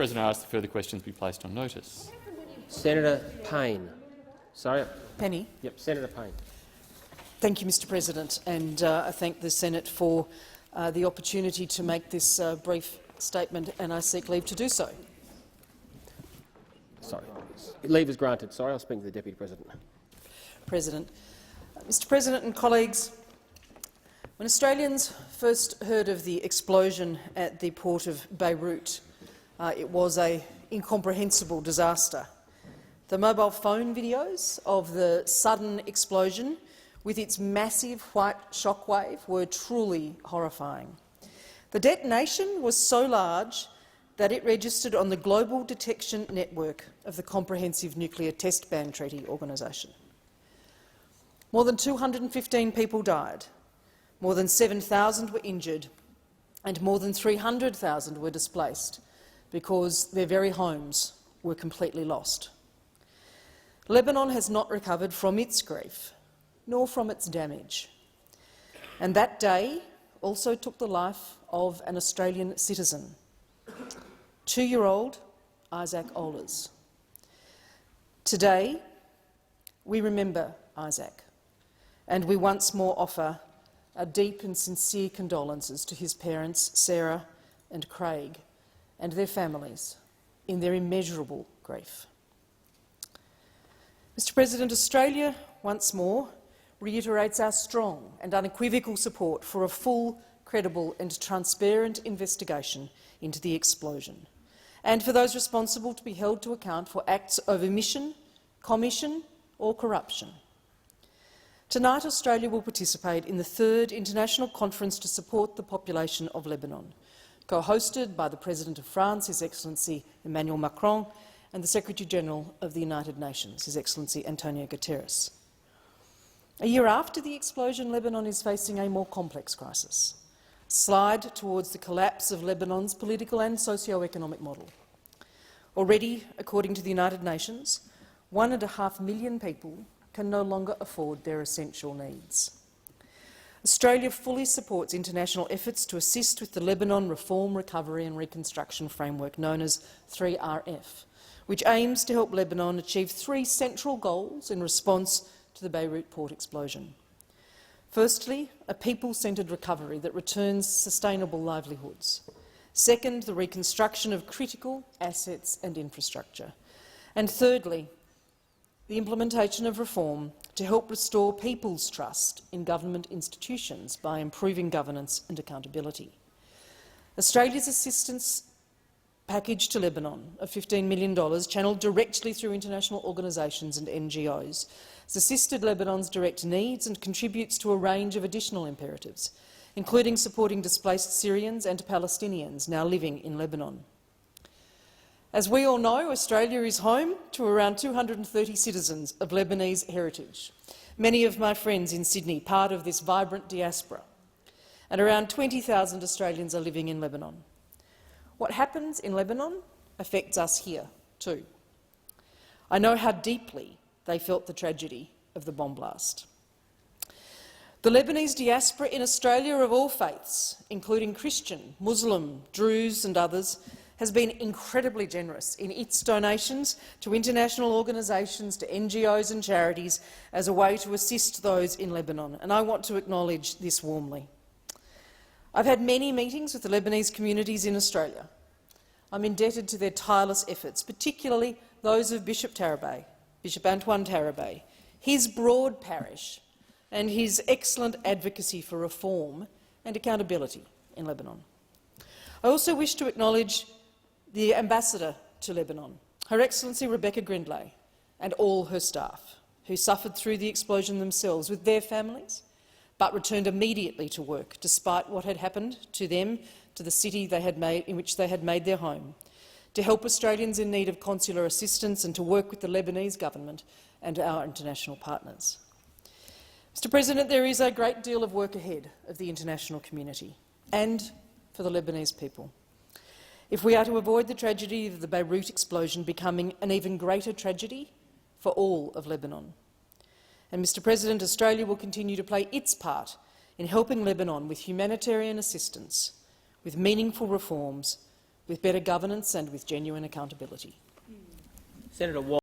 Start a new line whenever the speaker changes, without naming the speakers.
President, I ask that further questions be placed on notice.
Senator Payne. Sorry.
Penny.
Yep, Senator Payne.
Thank you, Mr President, and I thank the Senate for the opportunity to make this brief statement, and I seek leave to do so.
Sorry. Leave is granted. Sorry, I'll speak to the Deputy President.
Mr President and colleagues, when Australians first heard of the explosion at the port of Beirut, it was an incomprehensible disaster. The mobile phone videos of the sudden explosion with its massive white shockwave were truly horrifying. The detonation was so large that it registered on the global detection network of the Comprehensive Nuclear Test Ban Treaty Organisation. More than 215 people died, more than 7,000 were injured, and more than 300,000 were displaced because their very homes were completely lost. Lebanon has not recovered from its grief, nor from its damage. And that day also took the life of an Australian citizen, 2-year-old Isaac Ohlers. Today, we remember Isaac, and we once more offer our deep and sincere condolences to his parents, Sarah and Craig, and their families in their immeasurable grief. Mr President, Australia once more reiterates our strong and unequivocal support for a full, credible and transparent investigation into the explosion, and for those responsible to be held to account for acts of omission, commission or corruption. Tonight, Australia will participate in the 3rd International Conference to Support the Population of Lebanon, co-hosted by the President of France, His Excellency Emmanuel Macron, and the Secretary-General of the United Nations, His Excellency Antonio Guterres. A year after the explosion, Lebanon is facing a more complex crisis, a slide towards the collapse of Lebanon's political and socio-economic model. Already, according to the United Nations, 1.5 million people can no longer afford their essential needs. Australia fully supports international efforts to assist with the Lebanon Reform, Recovery and Reconstruction Framework, known as 3RF, which aims to help Lebanon achieve 3 central goals in response to the Beirut port explosion. Firstly, a people-centred recovery that returns sustainable livelihoods. Second, the reconstruction of critical assets and infrastructure. And thirdly, the implementation of reform to help restore people's trust in government institutions by improving governance and accountability. Australia's assistance package to Lebanon of $15 million, channelled directly through international organisations and NGOs, has assisted Lebanon's direct needs and contributes to a range of additional imperatives, including supporting displaced Syrians and Palestinians now living in Lebanon. As we all know, Australia is home to around 230 citizens of Lebanese heritage, many of my friends in Sydney part of this vibrant diaspora, and around 20,000 Australians are living in Lebanon. What happens in Lebanon affects us here too. I know how deeply they felt the tragedy of the bomb blast. The Lebanese diaspora in Australia of all faiths, including Christian, Muslim, Druze and others, has been incredibly generous in its donations to international organisations, to NGOs and charities as a way to assist those in Lebanon, and I want to acknowledge this warmly. I've had many meetings with the Lebanese communities in Australia. I'm indebted to their tireless efforts, particularly those of Bishop Antoine Tarabay, his broad parish and his excellent advocacy for reform and accountability in Lebanon. I also wish to acknowledge the Ambassador to Lebanon, Her Excellency Rebecca Grindlay, and all her staff, who suffered through the explosion themselves with their families, but returned immediately to work, despite what had happened to them, to the city in which they had made their home, to help Australians in need of consular assistance and to work with the Lebanese government and our international partners. Mr President, there is a great deal of work ahead of the international community and for the Lebanese people, if we are to avoid the tragedy of the Beirut explosion becoming an even greater tragedy for all of Lebanon. And, Mr President, Australia will continue to play its part in helping Lebanon with humanitarian assistance, with meaningful reforms, with better governance and with genuine accountability.
Senator